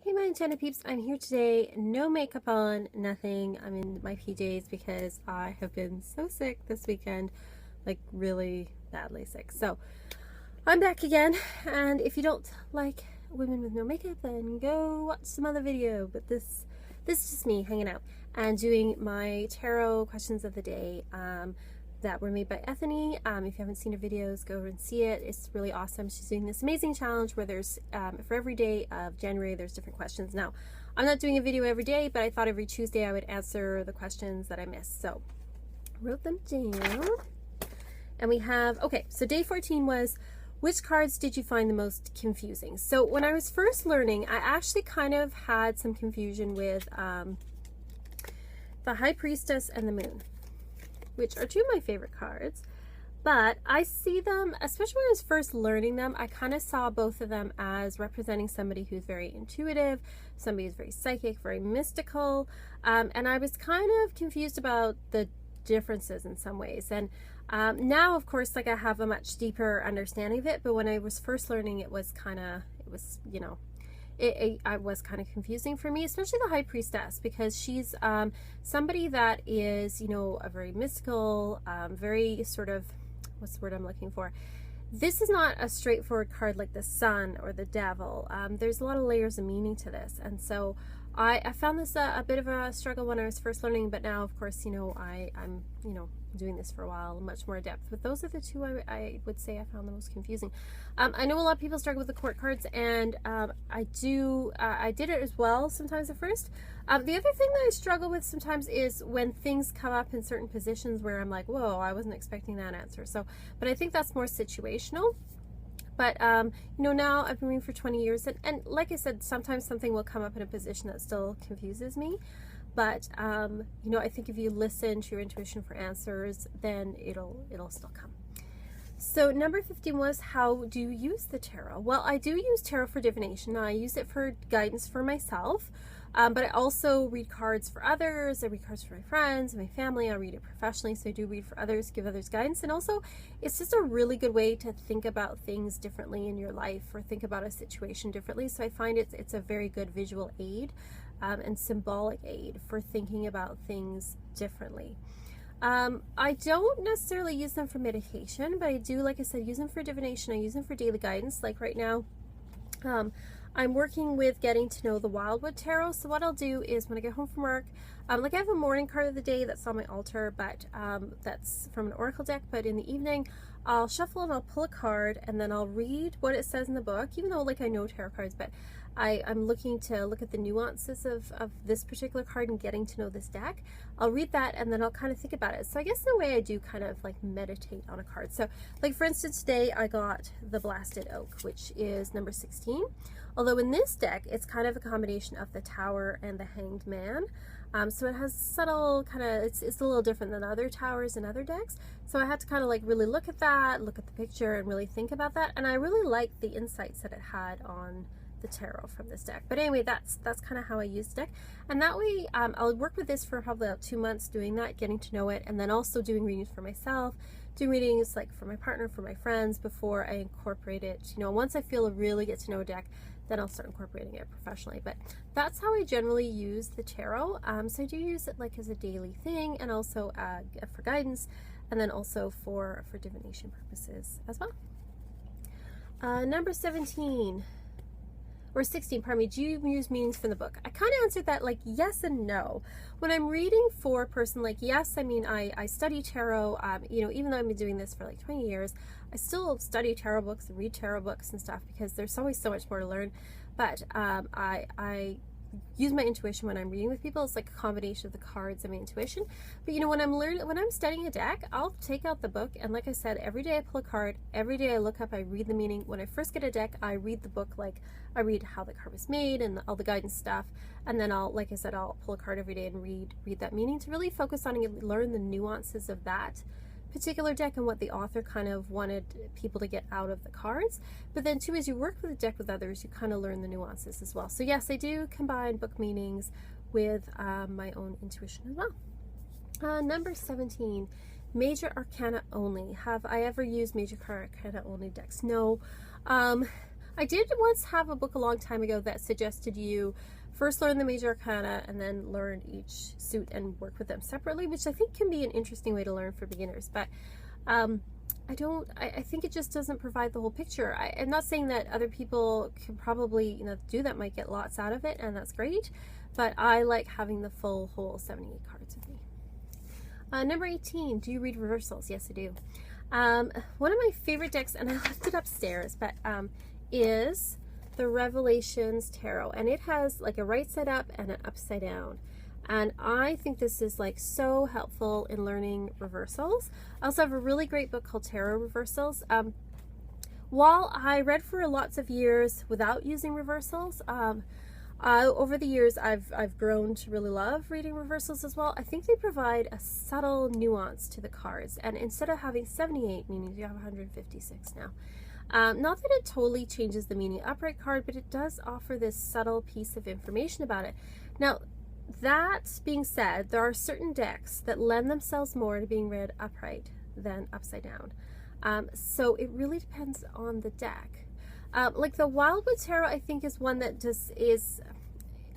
Hey my antenna peeps, I'm here today, no makeup on, nothing. I'm in my PJs because I have been so sick this weekend, like really badly sick. So I'm back again, and if you don't like women with no makeup, then go watch some other video. But this is just me hanging out and doing my tarot questions of the day. That were made by Ethany. If you haven't seen her videos, go over and see it. It's really awesome. She's doing this amazing challenge where there's, for every day of January, there's different questions. Now, I'm not doing a video every day, but I thought every Tuesday I would answer the questions that I missed. So, wrote them down. And we have, okay, so day 14 was, which cards did you find the most confusing? So, when I was first learning, I actually kind of had some confusion with the High Priestess and the Moon, which are two of my favorite cards, but I see them, especially when I was first learning them, I kind of saw both of them as representing somebody who's very intuitive, somebody who's very psychic, very mystical, and I was kind of confused about the differences in some ways. And now, of course, like I have a much deeper understanding of it, but when I was first learning, it was, you know, it was kind of confusing for me, especially the High Priestess, because she's somebody that is, you know, a very mystical, very sort of, what's the word I'm looking for? This is not a straightforward card like the Sun or the Devil. There's a lot of layers of meaning to this, and so I found this a bit of a struggle when I was first learning, but now, of course, you know, I'm, you know, doing this for a while, much more depth. But those are the two I would say I found the most confusing. I know a lot of people struggle with the court cards, and I did it as well sometimes at first. The other thing that I struggle with sometimes is when things come up in certain positions where I'm like, whoa, I wasn't expecting that answer. So, but I think that's more situational. But, you know, now I've been reading for 20 years, and like I said, sometimes something will come up in a position that still confuses me. But, you know, I think if you listen to your intuition for answers, then it'll still come. So number 15 was, how do you use the tarot? Well, I do use tarot for divination. I use it for guidance for myself. But I also read cards for others. I read cards for my friends and my family. I read it professionally, so I do read for others, give others guidance. And also, it's just a really good way to think about things differently in your life, or think about a situation differently. So I find it's a very good visual aid and symbolic aid for thinking about things differently. I don't necessarily use them for meditation, but I do, like I said, use them for divination. I use them for daily guidance. Like right now, I'm working with getting to know the Wildwood Tarot. So what I'll do is when I get home from work, like I have a morning card of the day that's on my altar, but that's from an oracle deck. But in the evening, I'll shuffle and I'll pull a card, and then I'll read what it says in the book, even though like I know tarot cards, but I'm looking to look at the nuances of this particular card and getting to know this deck. I'll read that, and then I'll kind of think about it. So I guess in a way I do kind of like meditate on a card. So like for instance, today I got the Blasted Oak, which is number 16. Although in this deck, it's kind of a combination of the Tower and the Hanged Man. So it has subtle kind of, it's a little different than other towers and other decks. So I had to kind of like really look at that, look at the picture, and really think about that. And I really liked the insights that it had on the tarot from this deck. But anyway, that's kind of how I use the deck. And that way, I'll work with this for probably about 2 months, doing that, getting to know it, and then also doing readings for myself, doing readings like for my partner, for my friends, before I incorporate it. You know, once I feel I really get to know a deck, then I'll start incorporating it professionally. But that's how I generally use the tarot. So I do use it like as a daily thing, and also for guidance, and then also for divination purposes as well. Number 17. Or 16, pardon me, do you use meanings from the book? I kind of answered that like yes and no. When I'm reading for a person, like yes, I mean, I study tarot, you know, even though I've been doing this for like 20 years, I still study tarot books and read tarot books and stuff, because there's always so much more to learn. But I use my intuition when I'm reading with people. It's like a combination of the cards and my intuition. But you know, when I'm studying a deck, I'll take out the book, and like I said, every day I pull a card, every day I look up, I read the meaning. When I first get a deck, I read the book, like I read how the card was made and all the guidance stuff, and then I'll, like I said, I'll pull a card every day and read that meaning to really focus on and learn the nuances of that particular deck and what the author kind of wanted people to get out of the cards. But then too, as you work with the deck with others, you kind of learn the nuances as well. So yes, I do combine book meanings with my own intuition as well. Number 17, Major Arcana only. Have I ever used Major Arcana only decks? No. I did once have a book a long time ago that suggested you first learn the major arcana and then learn each suit and work with them separately, which I think can be an interesting way to learn for beginners. But I think it just doesn't provide the whole picture. I'm not saying that other people can probably, do that, might get lots out of it, and that's great. But I like having the full whole 78 cards with me. Number 18, do you read reversals? Yes, I do. One of my favorite decks, and I left it upstairs, but is the Revelations Tarot, and it has like a right side up and an upside down. And I think this is like so helpful in learning reversals. I also have a really great book called Tarot Reversals. While I read for lots of years without using reversals, over the years I've grown to really love reading reversals as well. I think they provide a subtle nuance to the cards, and instead of having 78 meanings, you have 156 now. Not that it totally changes the meaning upright card, but it does offer this subtle piece of information about it. Now, that being said, there are certain decks that lend themselves more to being read upright than upside down. So it really depends on the deck. Like the Wildwood Tarot, I think, is one that just is,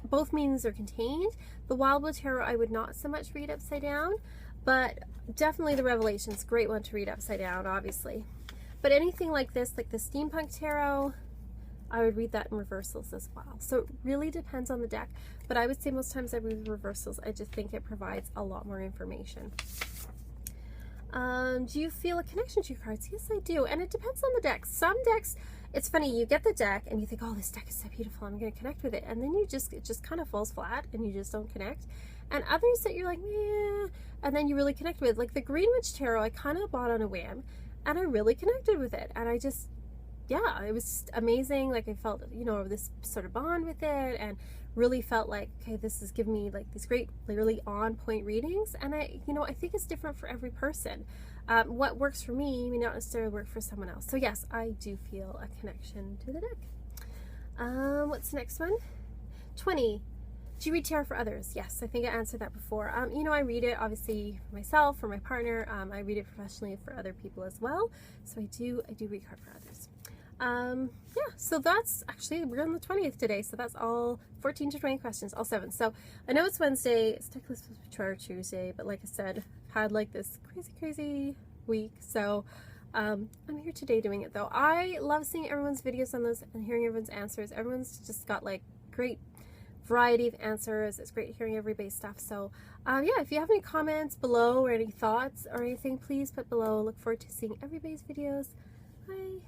both meanings are contained. The Wildwood Tarot I would not so much read upside down, but definitely the Revelations, great one to read upside down, obviously. But anything like this, like the Steampunk Tarot, I would read that in reversals as well. So it really depends on the deck, but I would say most times I read reversals. I just think it provides a lot more information. Do you feel a connection to your cards? Yes, I do, and it depends on the deck. Some decks, it's funny, you get the deck and you think, oh, this deck is so beautiful, I'm going to connect with it, and then it just kind of falls flat and you just don't connect. And others that you're like, yeah, and then you really connect with, like the Greenwich Tarot, I kind of bought on a whim, and I really connected with it, and I just, yeah, it was just amazing. Like I felt, this sort of bond with it, and really felt like, okay, this is giving me like these great, really on point readings. And I think it's different for every person. What works for me may not necessarily work for someone else. So yes, I do feel a connection to the deck. What's the next one? 20. Do you read tarot for others? Yes, I think I answered that before. I read it obviously for myself, for my partner. I read it professionally for other people as well. So I do read cards for others. Yeah, so that's actually, we're on the 20th today, so that's all 14 to 20 questions, all 7. So I know it's Wednesday, it's technically supposed to be Tarot Tuesday, but like I said, I've had like this crazy week, so I'm here today doing it though. I love seeing everyone's videos on those and hearing everyone's answers. Everyone's just got like great variety of answers. It's great hearing everybody's stuff. So yeah, if you have any comments below or any thoughts or anything, please put below. Look forward to seeing everybody's videos. Bye.